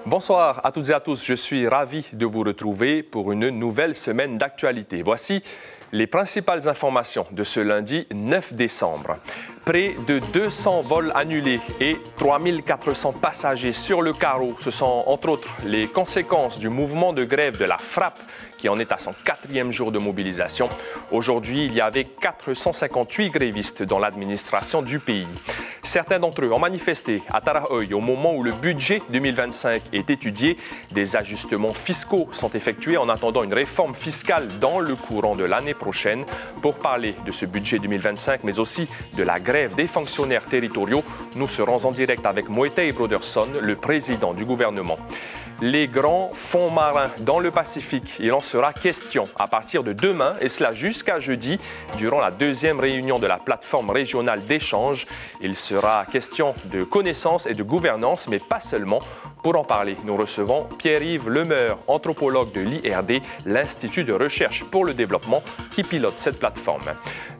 Bonsoir à toutes et à tous, je suis ravi de vous retrouver pour une nouvelle semaine d'actualité. Voici les principales informations de ce lundi 9 décembre. Près de 200 vols annulés et 3400 passagers sur le carreau. Ce sont entre autres les conséquences du mouvement de grève de la FRAPP qui en est à son 4e jour de mobilisation. Aujourd'hui, il y avait 458 grévistes dans l'administration du pays. Certains d'entre eux ont manifesté à Tarahoy au moment où le budget 2025 est étudié. Des ajustements fiscaux sont effectués en attendant une réforme fiscale dans le courant de l'année prochaine. Pour parler de ce budget 2025, mais aussi de la grève des fonctionnaires territoriaux, nous serons en direct avec Moetai Broderson, le président du gouvernement. Les grands fonds marins dans le Pacifique, il en sera question à partir de demain et cela jusqu'à jeudi durant la 2e réunion de la plateforme régionale d'échange. Il sera question de connaissance et de gouvernance, mais pas seulement. Pour en parler, nous recevons Pierre-Yves Lemeur, anthropologue de l'IRD, l'Institut de recherche pour le développement, qui pilote cette plateforme.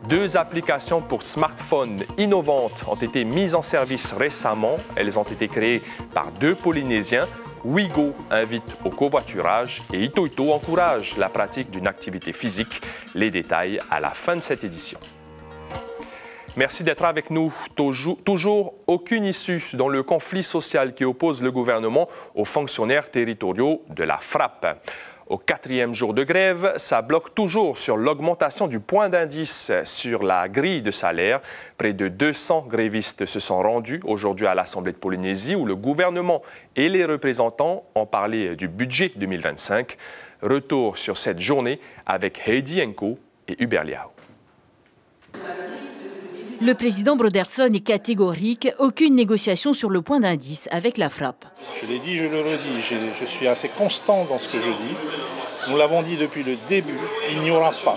2 applications pour smartphones innovantes ont été mises en service récemment. Elles ont été créées par 2 Polynésiens. Ouigo invite au covoiturage et Itoito encourage la pratique d'une activité physique. Les détails à la fin de cette édition. Merci d'être avec nous. Toujours aucune issue dans le conflit social qui oppose le gouvernement aux fonctionnaires territoriaux de la FRAPP. Au 4e jour de grève, ça bloque toujours sur l'augmentation du point d'indice sur la grille de salaire. Près de 200 grévistes se sont rendus aujourd'hui à l'Assemblée de Polynésie où le gouvernement et les représentants ont parlé du budget 2025. Retour sur cette journée avec Heidi Enko et Hubert Liao. Le président Broderson est catégorique, aucune négociation sur le point d'indice avec la FRAPP. Je l'ai dit, je le redis, je suis assez constant dans ce que je dis. Nous l'avons dit depuis le début, il n'y aura pas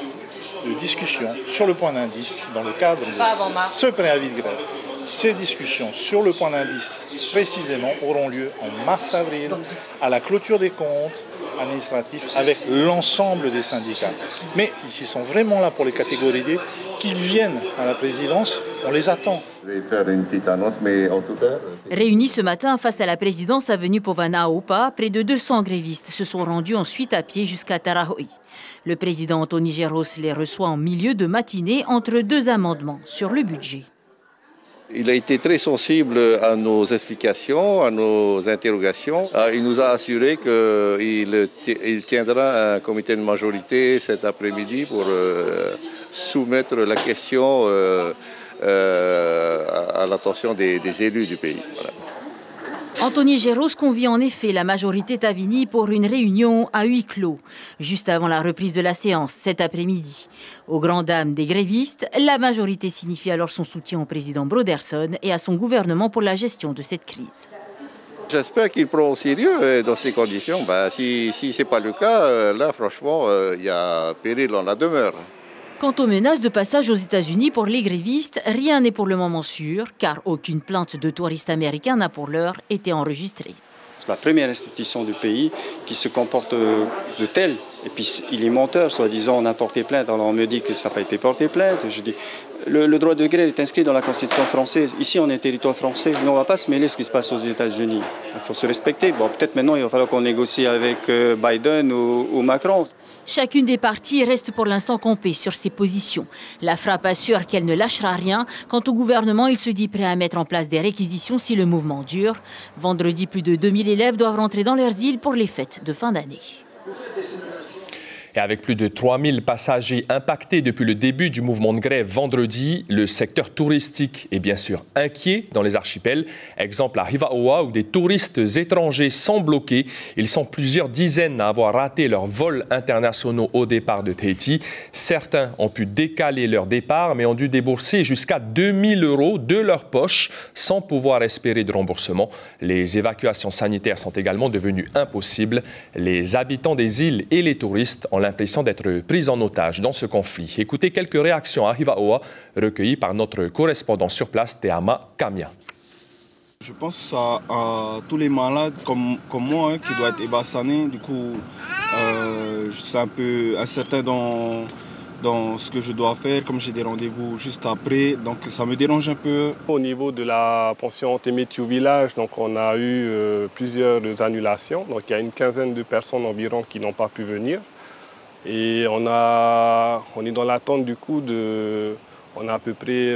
de discussion sur le point d'indice dans le cadre de ce préavis de grève. Ces discussions sur le point d'indice, précisément, auront lieu en mars-avril, à la clôture des comptes administratifs, avec l'ensemble des syndicats. Mais ils sont vraiment là pour les catégories D, qu'ils viennent à la présidence, on les attend. Je vais faire une petite annonce, mais en tout cas... Réunis ce matin face à la présidence avenue Povana-Aopa, près de 200 grévistes se sont rendus ensuite à pied jusqu'à Tarahoy. Le président Anthony Géros les reçoit en milieu de matinée entre 2 amendements sur le budget. Il a été très sensible à nos explications, à nos interrogations. Il nous a assuré qu'il tiendra un comité de majorité cet après-midi pour soumettre la question à l'attention des élus du pays. Voilà. Anthony Géros convie en effet la majorité Tavini pour une réunion à huis clos, juste avant la reprise de la séance cet après-midi. Aux grandes dames des grévistes, la majorité signifie alors son soutien au président Broderson et à son gouvernement pour la gestion de cette crise. J'espère qu'il prend au sérieux dans ces conditions. Si ce n'est pas le cas, là franchement, il y a péril en la demeure. Quant aux menaces de passage aux États-Unis pour les grévistes, rien n'est pour le moment sûr, car aucune plainte de touristes américains n'a pour l'heure été enregistrée. C'est la première institution du pays qui se comporte de tel. Et puis il est menteur, soi-disant, on a porté plainte. Alors on me dit que ça n'a pas été porté plainte. Je dis, le droit de grève est inscrit dans la Constitution française. Ici, on est territoire français. Mais on ne va pas se mêler de ce qui se passe aux États-Unis. Il faut se respecter. Bon, peut-être maintenant, il va falloir qu'on négocie avec Biden ou Macron. Chacune des parties reste pour l'instant campée sur ses positions. La FRAPP assure qu'elle ne lâchera rien. Quant au gouvernement, il se dit prêt à mettre en place des réquisitions si le mouvement dure. Vendredi, plus de 2000 élèves doivent rentrer dans leurs îles pour les fêtes de fin d'année. Et avec plus de 3000 passagers impactés depuis le début du mouvement de grève vendredi, le secteur touristique est bien sûr inquiet dans les archipels. Exemple à Hivaoa où des touristes étrangers sont bloqués. Ils sont plusieurs dizaines à avoir raté leurs vols internationaux au départ de Tahiti. Certains ont pu décaler leur départ mais ont dû débourser jusqu'à 2000 € de leur poche sans pouvoir espérer de remboursement. Les évacuations sanitaires sont également devenues impossibles. Les habitants des îles et les touristes ont l'impression d'être pris en otage dans ce conflit. Écoutez quelques réactions à Hivaoa recueillies par notre correspondant sur place, Teama Kamia. Je pense à tous les malades comme moi qui doivent être ébassanés. Du coup, je suis un peu incertain dans dans ce que je dois faire, comme j'ai des rendez-vous juste après, donc ça me dérange un peu. Au niveau de la pension Temetiu Village, donc on a eu plusieurs annulations, donc il y a une quinzaine de personnes environ qui n'ont pas pu venir. Et on est dans l'attente du coup on a à peu près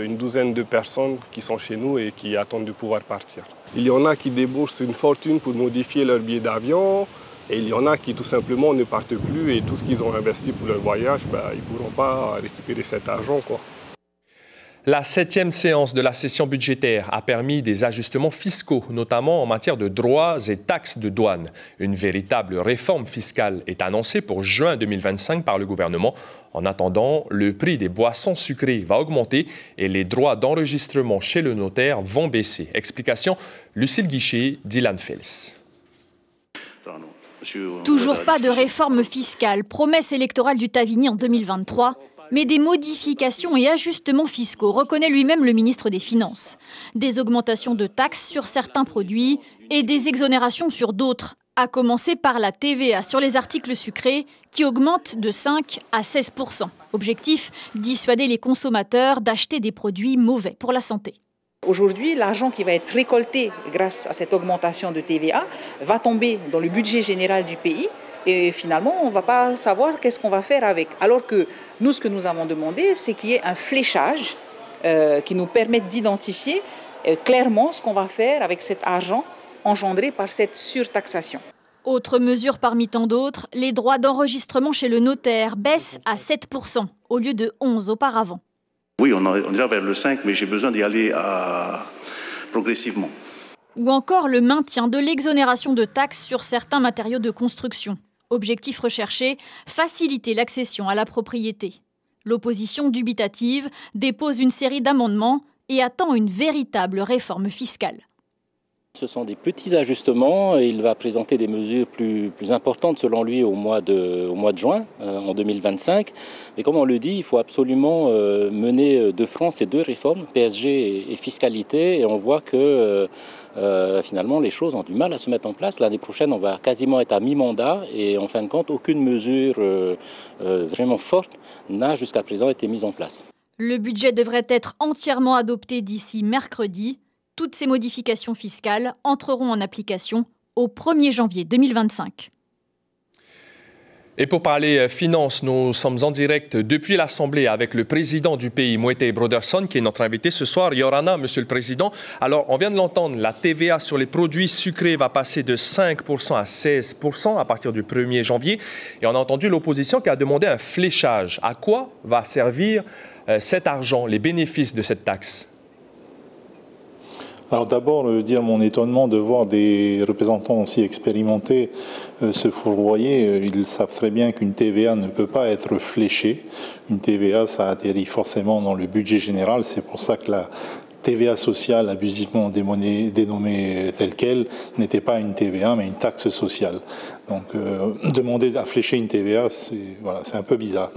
une douzaine de personnes qui sont chez nous et qui attendent de pouvoir partir. Il y en a qui déboursent une fortune pour modifier leur billet d'avion et il y en a qui tout simplement ne partent plus et tout ce qu'ils ont investi pour leur voyage, ils ne pourront pas récupérer cet argent, quoi. La 7e séance de la session budgétaire a permis des ajustements fiscaux, notamment en matière de droits et taxes de douane. Une véritable réforme fiscale est annoncée pour juin 2025 par le gouvernement. En attendant, le prix des boissons sucrées va augmenter et les droits d'enregistrement chez le notaire vont baisser. Explication, Lucille Guichet, Dylan Fels. Toujours pas de réforme fiscale, promesse électorale du Tavinny en 2023, mais des modifications et ajustements fiscaux, reconnaît lui-même le ministre des Finances. Des augmentations de taxes sur certains produits et des exonérations sur d'autres, à commencer par la TVA sur les articles sucrés qui augmente de 5 à 16%. Objectif, dissuader les consommateurs d'acheter des produits mauvais pour la santé. Aujourd'hui, l'argent qui va être récolté grâce à cette augmentation de TVA va tomber dans le budget général du pays et finalement, on ne va pas savoir qu'est-ce qu'on va faire avec. Alors que nous, ce que nous avons demandé, c'est qu'il y ait un fléchage qui nous permette d'identifier clairement ce qu'on va faire avec cet argent engendré par cette surtaxation. Autre mesure parmi tant d'autres, les droits d'enregistrement chez le notaire baissent à 7% au lieu de 11% auparavant. Oui, on ira vers le 5, mais j'ai besoin d'y aller progressivement. Ou encore le maintien de l'exonération de taxes sur certains matériaux de construction. Objectif recherché, faciliter l'accession à la propriété. L'opposition dubitative dépose une série d'amendements et attend une véritable réforme fiscale. Ce sont des petits ajustements et il va présenter des mesures plus importantes selon lui au mois de juin, en 2025. Mais comme on le dit, il faut absolument mener de front ces deux réformes, PSG et fiscalité. Et on voit que finalement les choses ont du mal à se mettre en place. L'année prochaine, on va quasiment être à mi-mandat et en fin de compte, aucune mesure vraiment forte n'a jusqu'à présent été mise en place. Le budget devrait être entièrement adopté d'ici mercredi. Toutes ces modifications fiscales entreront en application au 1er janvier 2025. Et pour parler finances, nous sommes en direct depuis l'Assemblée avec le président du pays, Moetai Broderson, qui est notre invité ce soir. Yorana, Monsieur le Président. Alors, on vient de l'entendre, la TVA sur les produits sucrés va passer de 5% à 16% à partir du 1er janvier. Et on a entendu l'opposition qui a demandé un fléchage. À quoi va servir cet argent, les bénéfices de cette taxe ? Alors d'abord, dire mon étonnement de voir des représentants aussi expérimentés se fourvoyer. Ils savent très bien qu'une TVA ne peut pas être fléchée. Une TVA, ça atterrit forcément dans le budget général. C'est pour ça que la TVA sociale, abusivement dénommée telle qu'elle, n'était pas une TVA, mais une taxe sociale. Donc demander à flécher une TVA, c'est un peu bizarre.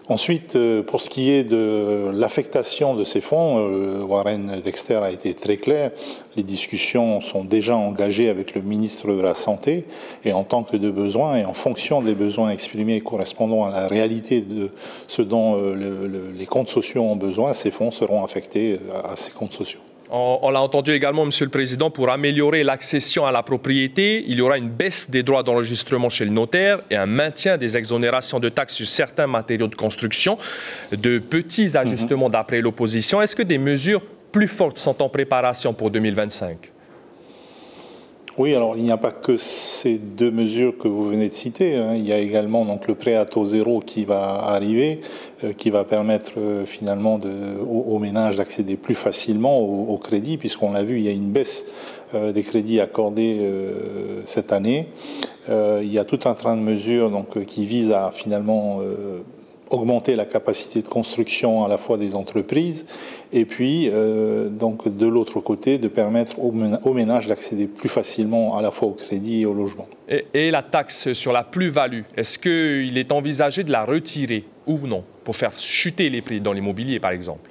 Ensuite, pour ce qui est de l'affectation de ces fonds, Warren Dexter a été très clair. Les discussions sont déjà engagées avec le ministre de la Santé et en tant que de besoins et en fonction des besoins exprimés correspondant à la réalité de ce dont les comptes sociaux ont besoin, ces fonds seront affectés à ces comptes sociaux. On l'a entendu également, Monsieur le Président, pour améliorer l'accession à la propriété, il y aura une baisse des droits d'enregistrement chez le notaire et un maintien des exonérations de taxes sur certains matériaux de construction. De petits ajustements d'après l'opposition. Est-ce que des mesures plus fortes sont en préparation pour 2025 ? Oui, alors il n'y a pas que ces deux mesures que vous venez de citer. Il y a également donc le prêt à taux zéro qui va arriver, qui va permettre finalement aux ménages d'accéder plus facilement au crédit, puisqu'on l'a vu, il y a une baisse des crédits accordés cette année. Il y a tout un train de mesures donc qui visent à finalement augmenter la capacité de construction à la fois des entreprises et puis donc de l'autre côté de permettre aux ménages d'accéder plus facilement à la fois au crédit et au logement. Et la taxe sur la plus-value, est-ce qu'il est envisagé de la retirer ou non pour faire chuter les prix dans l'immobilier par exemple ?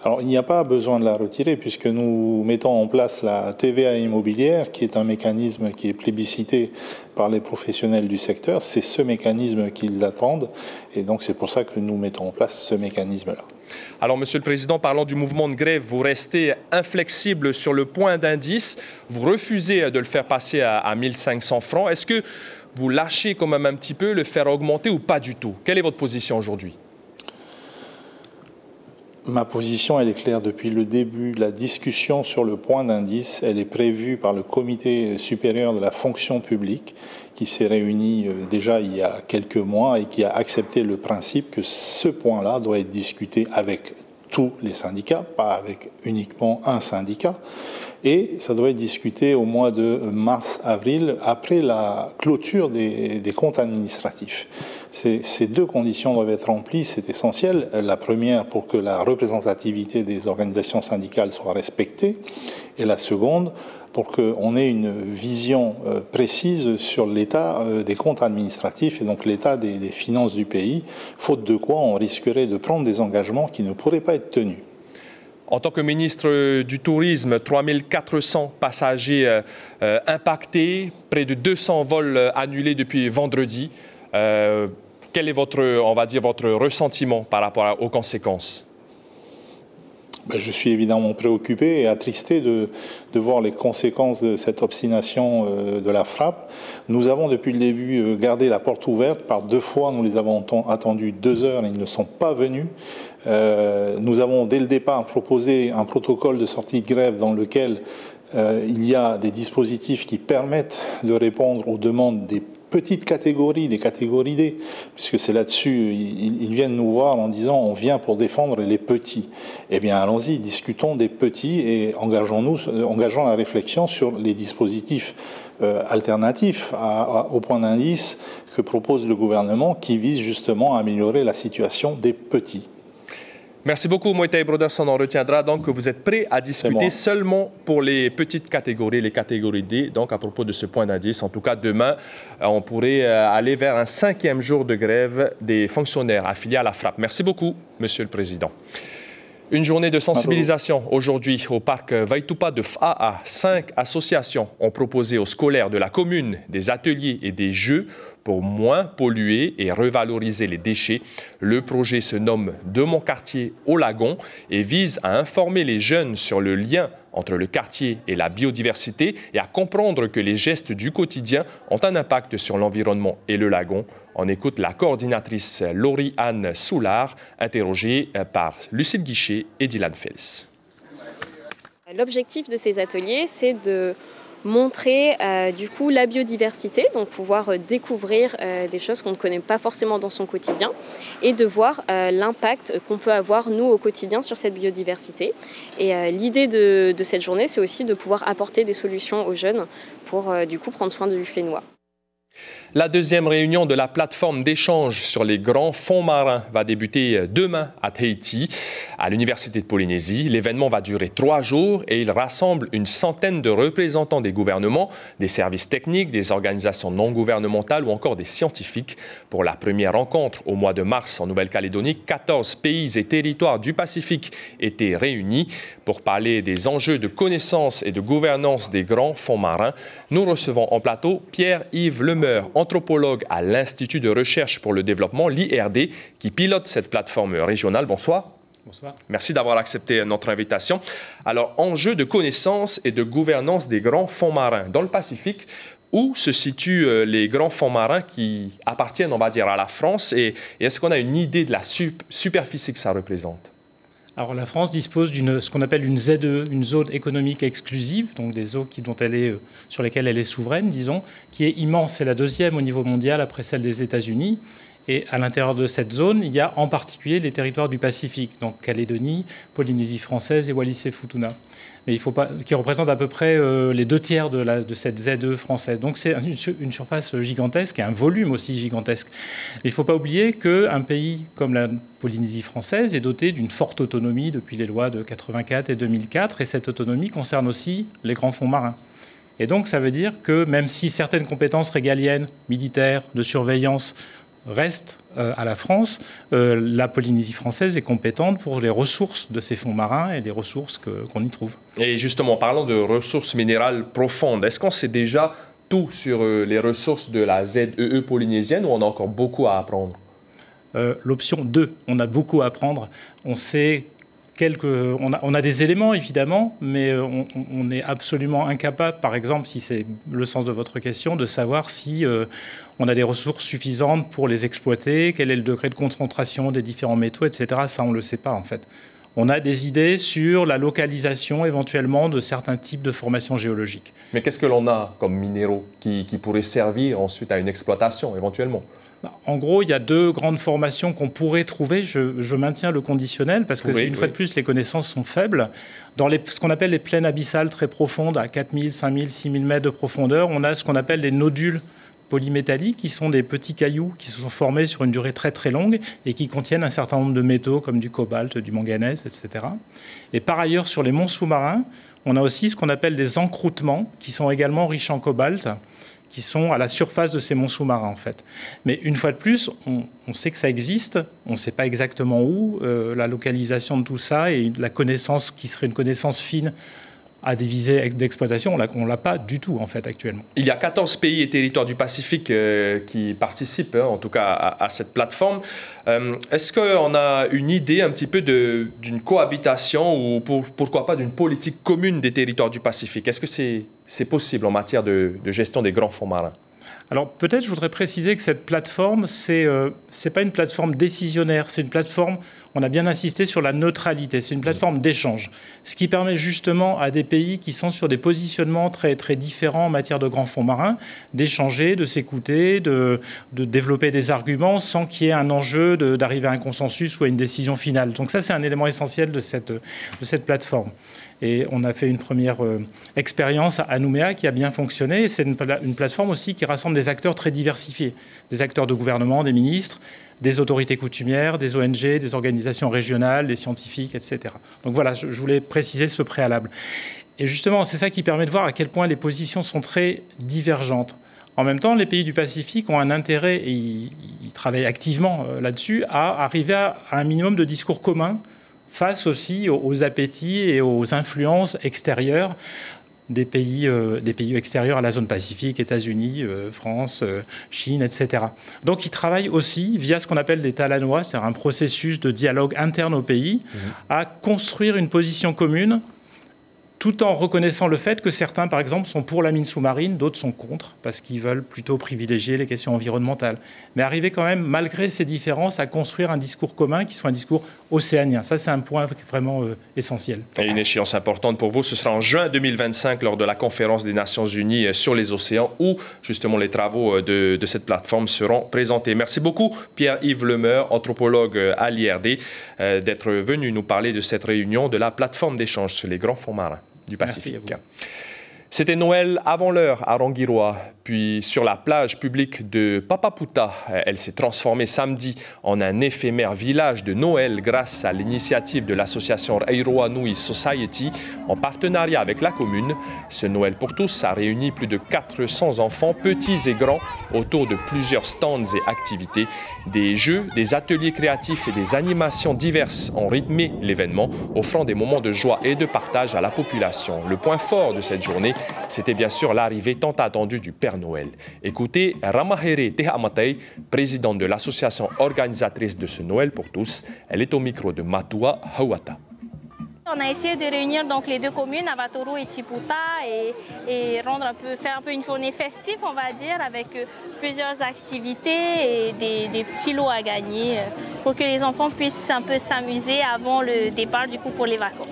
Alors, il n'y a pas besoin de la retirer puisque nous mettons en place la TVA immobilière, qui est un mécanisme qui est plébiscité par les professionnels du secteur. C'est ce mécanisme qu'ils attendent et donc c'est pour ça que nous mettons en place ce mécanisme-là. Alors, Monsieur le Président, parlant du mouvement de grève, vous restez inflexible sur le point d'indice. Vous refusez de le faire passer à 1500 francs. Est-ce que vous lâchez quand même un petit peu, le faire augmenter ou pas du tout? Quelle est votre position aujourd'hui? Ma position, elle est claire depuis le début. La discussion sur le point d'indice, elle est prévue par le Comité supérieur de la fonction publique qui s'est réuni déjà il y a quelques mois et qui a accepté le principe que ce point-là doit être discuté avec tous les syndicats, pas avec uniquement un syndicat. Et ça doit être discuté au mois de mars-avril, après la clôture des comptes administratifs. Ces deux conditions doivent être remplies, c'est essentiel. La première, pour que la représentativité des organisations syndicales soit respectée, et la seconde, pour qu'on ait une vision précise sur l'état des comptes administratifs et donc l'état des finances du pays, faute de quoi on risquerait de prendre des engagements qui ne pourraient pas être tenus. En tant que ministre du Tourisme, 3400 passagers impactés, près de 200 vols annulés depuis vendredi. Quel est votre ressentiment par rapport aux conséquences? Je suis évidemment préoccupé et attristé de voir les conséquences de cette obstination de la frappe. Nous avons depuis le début gardé la porte ouverte. Par 2 fois, nous les avons attendus 2 heures et ils ne sont pas venus. Nous avons dès le départ proposé un protocole de sortie de grève dans lequel il y a des dispositifs qui permettent de répondre aux demandes des petites catégories, des catégories D, puisque c'est là-dessus, ils viennent nous voir en disant on vient pour défendre les petits. Eh bien allons-y, discutons des petits et engageons la réflexion sur les dispositifs alternatifs au point d'indice que propose le gouvernement qui vise justement à améliorer la situation des petits. Merci beaucoup, Moïtaï Broderson. On retiendra donc que vous êtes prêt à discuter seulement pour les petites catégories, les catégories D. Donc, à propos de ce point d'indice, en tout cas, demain, on pourrait aller vers un 5e jour de grève des fonctionnaires affiliés à la frappe. Merci beaucoup, Monsieur le Président. Une journée de sensibilisation aujourd'hui au parc Vaitupa de Faa. 5 associations ont proposé aux scolaires de la commune des ateliers et des jeux pour moins polluer et revaloriser les déchets. Le projet se nomme « De mon quartier au lagon » et vise à informer les jeunes sur le lien entre le quartier et la biodiversité et à comprendre que les gestes du quotidien ont un impact sur l'environnement et le lagon. On écoute la coordinatrice Laurie-Anne Soulard, interrogée par Lucille Guichet et Dylan Fels. L'objectif de ces ateliers, c'est de montrer du coup la biodiversité, donc pouvoir découvrir des choses qu'on ne connaît pas forcément dans son quotidien et de voir l'impact qu'on peut avoir nous au quotidien sur cette biodiversité. Et l'idée de cette journée, c'est aussi de pouvoir apporter des solutions aux jeunes pour du coup prendre soin du Fénois. La deuxième réunion de la plateforme d'échange sur les grands fonds marins va débuter demain à Tahiti, à l'Université de Polynésie. L'événement va durer 3 jours et il rassemble une centaine de représentants des gouvernements, des services techniques, des organisations non gouvernementales ou encore des scientifiques. Pour la première rencontre au mois de mars en Nouvelle-Calédonie, 14 pays et territoires du Pacifique étaient réunis pour parler des enjeux de connaissance et de gouvernance des grands fonds marins. Nous recevons en plateau Pierre-Yves Lemeur, anthropologue à l'Institut de recherche pour le développement, l'IRD, qui pilote cette plateforme régionale. Bonsoir. Bonsoir. Merci d'avoir accepté notre invitation. Alors, enjeu de connaissance et de gouvernance des grands fonds marins. Dans le Pacifique, où se situent les grands fonds marins qui appartiennent, on va dire, à la France et est-ce qu'on a une idée de la superficie que ça représente? Alors la France dispose d'une ce qu'on appelle une ZE, une zone économique exclusive, donc des eaux sur lesquelles elle est souveraine, disons, qui est immense. C'est la 2e au niveau mondial après celle des États-Unis. Et à l'intérieur de cette zone, il y a en particulier les territoires du Pacifique, donc Calédonie, Polynésie française et Wallis-et-Futuna, qui représentent à peu près les 2/3 de cette ZE française. Donc c'est une surface gigantesque et un volume aussi gigantesque. Il ne faut pas oublier qu'un pays comme la Polynésie française est doté d'une forte autonomie depuis les lois de 84 et 2004, et cette autonomie concerne aussi les grands fonds marins. Et donc ça veut dire que même si certaines compétences régaliennes, militaires, de surveillance reste à la France. La Polynésie française est compétente pour les ressources de ces fonds marins et les ressources qu'on y trouve. Et justement, parlant de ressources minérales profondes, est-ce qu'on sait déjà tout sur les ressources de la ZEE polynésienne ou on a encore beaucoup à apprendre? L'option 2, on a beaucoup à apprendre. On sait on a des éléments, évidemment, mais on est absolument incapable, par exemple, si c'est le sens de votre question, de savoir si on a des ressources suffisantes pour les exploiter, quel est le degré de concentration des différents métaux, etc. Ça, on ne le sait pas, en fait. On a des idées sur la localisation, éventuellement, de certains types de formations géologiques. Mais qu'est-ce que l'on a comme minéraux qui pourraient servir ensuite à une exploitation, éventuellement? En gros, il y a 2 grandes formations qu'on pourrait trouver. Je maintiens le conditionnel parce que, une fois de plus, les connaissances sont faibles. Dans ce qu'on appelle les plaines abyssales très profondes, à 4000, 5000, 6000 mètres de profondeur, on a ce qu'on appelle les nodules polymétalliques, qui sont des petits cailloux qui se sont formés sur une durée très très longue et qui contiennent un certain nombre de métaux comme du cobalt, du manganèse, etc. Et par ailleurs, sur les monts sous-marins, on a aussi ce qu'on appelle des encroûtements qui sont également riches en cobalt, qui sont à la surface de ces monts sous-marins, en fait. Mais une fois de plus, on sait que ça existe, on ne sait pas exactement où, la localisation de tout ça et la connaissance qui serait une connaissance fine à des visées d'exploitation, on ne l'a pas du tout, en fait, actuellement. Il y a 14 pays et territoires du Pacifique qui participent, en tout cas, à cette plateforme. Est-ce qu'on a une idée un petit peu d'une cohabitation ou pourquoi pas d'une politique commune des territoires du Pacifique? Est-ce que c'est possible en matière de gestion des grands fonds marins? Alors peut-être je voudrais préciser que cette plateforme, c'est pas une plateforme décisionnaire, c'est une plateforme, on a bien insisté sur la neutralité, c'est une plateforme d'échange, ce qui permet justement à des pays qui sont sur des positionnements très, très différents en matière de grands fonds marins d'échanger, de s'écouter, de développer des arguments sans qu'il y ait un enjeu d'arriver à un consensus ou à une décision finale. Donc ça, c'est un élément essentiel de cette plateforme. Et on a fait une première expérience à Nouméa qui a bien fonctionné. C'est une plateforme aussi qui rassemble des acteurs très diversifiés, des acteurs de gouvernement, des ministres, des autorités coutumières, des ONG, des organisations régionales, des scientifiques, etc. Donc voilà, je voulais préciser ce préalable. Et justement, c'est ça qui permet de voir à quel point les positions sont très divergentes. En même temps, les pays du Pacifique ont un intérêt, et ils travaillent activement là-dessus, à arriver à un minimum de discours communs face aussi aux appétits et aux influences extérieures des pays extérieurs à la zone Pacifique, États-Unis, France, Chine, etc. Donc ils travaillent aussi via ce qu'on appelle des talanois, c'est-à-dire un processus de dialogue interne au pays, à construire une position commune, tout en reconnaissant le fait que certains, par exemple, sont pour la mine sous-marine, d'autres sont contre, parce qu'ils veulent plutôt privilégier les questions environnementales. Mais arriver quand même, malgré ces différences, à construire un discours commun qui soit un discours océanien. Ça, c'est un point vraiment essentiel. Et une échéance importante pour vous, ce sera en juin 2025, lors de la conférence des Nations Unies sur les océans, où justement les travaux de cette plateforme seront présentés. Merci beaucoup, Pierre-Yves Lemeur, anthropologue à l'IRD, d'être venu nous parler de cette réunion de la plateforme d'échange sur les grands fonds marins du Pacifique. C'était Noël avant l'heure à Rangiroa, puis sur la plage publique de Papaputa. Elle s'est transformée samedi en un éphémère village de Noël grâce à l'initiative de l'association Airoa Nui Society en partenariat avec la commune. Ce Noël pour tous a réuni plus de 400 enfants, petits et grands, autour de plusieurs stands et activités. Des jeux, des ateliers créatifs et des animations diverses ont rythmé l'événement, offrant des moments de joie et de partage à la population. Le point fort de cette journée, c'était bien sûr l'arrivée tant attendue du Père Noël. Écoutez Ramahere Tehamatei, présidente de l'association organisatrice de ce Noël pour tous. Elle est au micro de Matua Hawata. On a essayé de réunir donc les deux communes, Avatoro et Tiputa, et faire un peu une journée festive, on va dire, avec plusieurs activités et des petits lots à gagner pour que les enfants puissent un peu s'amuser avant le départ du coup pour les vacances.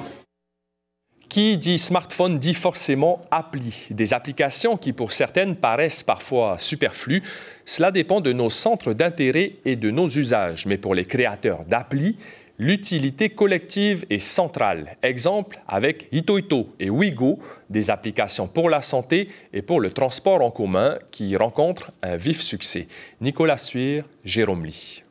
Qui dit smartphone dit forcément appli. Des applications qui pour certaines paraissent parfois superflues. Cela dépend de nos centres d'intérêt et de nos usages. Mais pour les créateurs d'applis, l'utilité collective est centrale. Exemple avec Hitohito et Wigo, des applications pour la santé et pour le transport en commun qui rencontrent un vif succès. Nicolas Suire, Jérôme Lee.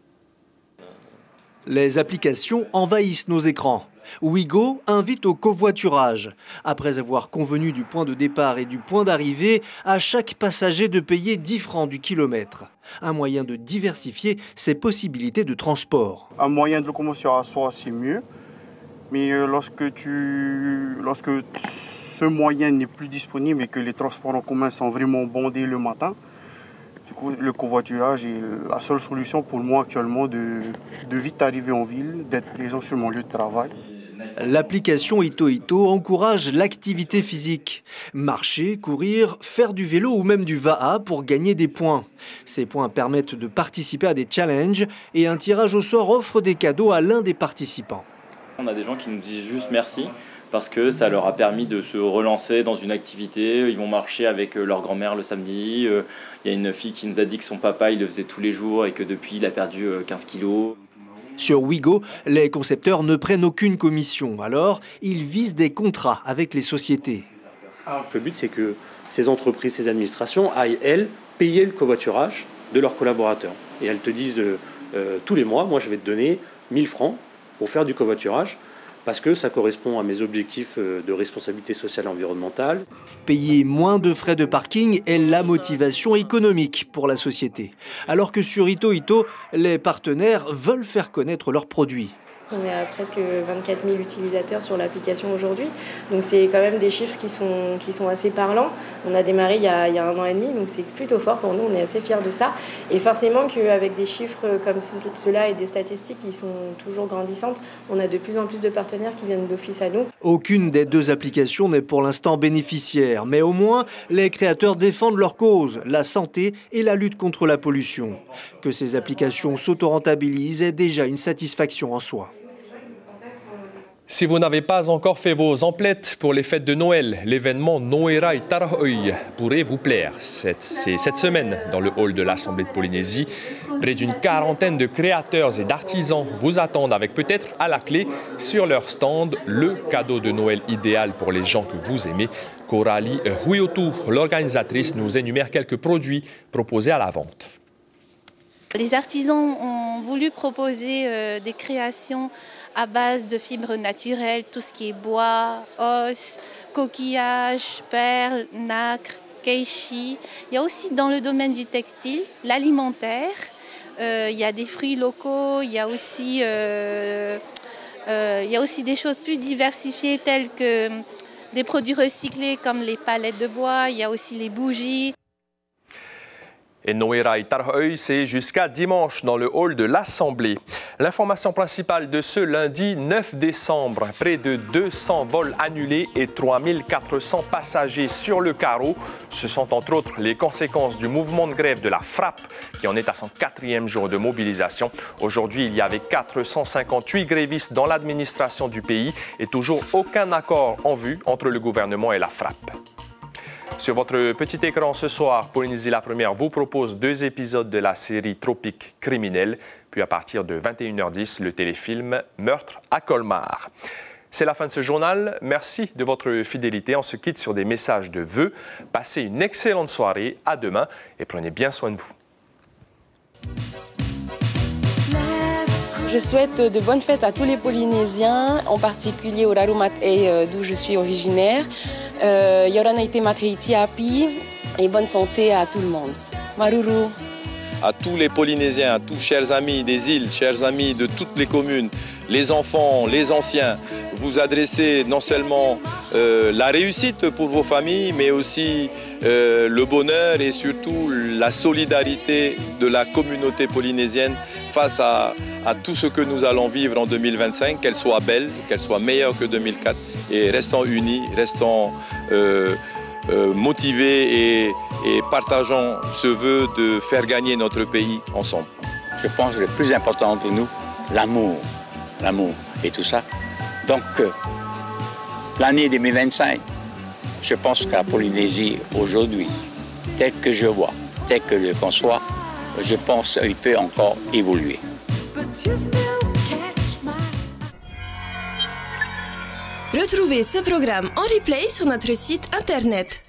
Les applications envahissent nos écrans. Ouigo invite au covoiturage. Après avoir convenu du point de départ et du point d'arrivée, à chaque passager de payer 10 francs du kilomètre. Un moyen de diversifier ses possibilités de transport. Un moyen de locomotion à soi, c'est mieux. Mais lorsque ce moyen n'est plus disponible et que les transports en commun sont vraiment bondés le matin, du coup, le covoiturage est la seule solution pour moi actuellement de vite arriver en ville, d'être présent sur mon lieu de travail. L'application Ito encourage l'activité physique. Marcher, courir, faire du vélo ou même du VAA pour gagner des points. Ces points permettent de participer à des challenges et un tirage au sort offre des cadeaux à l'un des participants. On a des gens qui nous disent juste merci parce que ça leur a permis de se relancer dans une activité. Ils vont marcher avec leur grand-mère le samedi. Il y a une fille qui nous a dit que son papa il le faisait tous les jours et que depuis il a perdu 15 kilos. Sur Ouigo, les concepteurs ne prennent aucune commission. Alors, ils visent des contrats avec les sociétés. Le but, c'est que ces entreprises, ces administrations aillent, elles, payer le covoiturage de leurs collaborateurs. Et elles te disent tous les mois, moi je vais te donner 1000 francs pour faire du covoiturage, parce que ça correspond à mes objectifs de responsabilité sociale et environnementale. Payer moins de frais de parking est la motivation économique pour la société. Alors que sur Ito, les partenaires veulent faire connaître leurs produits. On est à presque 24 000 utilisateurs sur l'application aujourd'hui. Donc c'est quand même des chiffres qui sont assez parlants. On a démarré il y a 1 an et demi, donc c'est plutôt fort pour nous. On est assez fiers de ça. Et forcément qu'avec des chiffres comme cela et des statistiques qui sont toujours grandissantes, on a de plus en plus de partenaires qui viennent d'office à nous. Aucune des deux applications n'est pour l'instant bénéficiaire. Mais au moins, les créateurs défendent leur cause, la santé et la lutte contre la pollution. Que ces applications s'autorentabilisent est déjà une satisfaction en soi. Si vous n'avez pas encore fait vos emplettes pour les fêtes de Noël, l'événement Noera Tarahoy pourrait vous plaire. C'est cette semaine dans le hall de l'Assemblée de Polynésie. Près d'une quarantaine de créateurs et d'artisans vous attendent avec peut-être à la clé sur leur stand le cadeau de Noël idéal pour les gens que vous aimez. Coralie Huiotu, l'organisatrice, nous énumère quelques produits proposés à la vente. Les artisans ont voulu proposer des créations à base de fibres naturelles, tout ce qui est bois, os, coquillages, perles, nacre, keishi. Il y a aussi dans le domaine du textile, l'alimentaire. Il y a des fruits locaux, il y a aussi des choses plus diversifiées telles que des produits recyclés comme les palettes de bois, il y a aussi les bougies. Et Noera Tarahoy, c'est jusqu'à dimanche dans le hall de l'Assemblée. L'information principale de ce lundi 9 décembre, près de 200 vols annulés et 3400 passagers sur le carreau. Ce sont entre autres les conséquences du mouvement de grève de la FRAP qui en est à son 4e jour de mobilisation. Aujourd'hui, il y avait 458 grévistes dans l'administration du pays et toujours aucun accord en vue entre le gouvernement et la FRAP. Sur votre petit écran ce soir, Polynésie la Première vous propose 2 épisodes de la série Tropique criminel. Puis à partir de 21h10, le téléfilm Meurtre à Colmar. C'est la fin de ce journal. Merci de votre fidélité. On se quitte sur des messages de vœux. Passez une excellente soirée. À demain et prenez bien soin de vous. Je souhaite de bonnes fêtes à tous les Polynésiens, en particulier au Rarumat et d'où je suis originaire. Yoranaite Matreiti Api et bonne santé à tout le monde. Maruru. À tous les Polynésiens, à tous chers amis des îles, chers amis de toutes les communes, les enfants, les anciens, vous adressez non seulement la réussite pour vos familles, mais aussi le bonheur et surtout la solidarité de la communauté polynésienne face à tout ce que nous allons vivre en 2025, qu'elle soit belle, qu'elle soit meilleure que 2004. Et restons unis, restons motivés et partageons ce vœu de faire gagner notre pays ensemble. Je pense que le plus important pour nous, l'amour et tout ça. Donc, l'année 2025, je pense qu'à Polynésie, aujourd'hui, tel que je vois, tel que je conçois, je pense qu'il peut encore évoluer. Retrouvez ce programme en replay sur notre site internet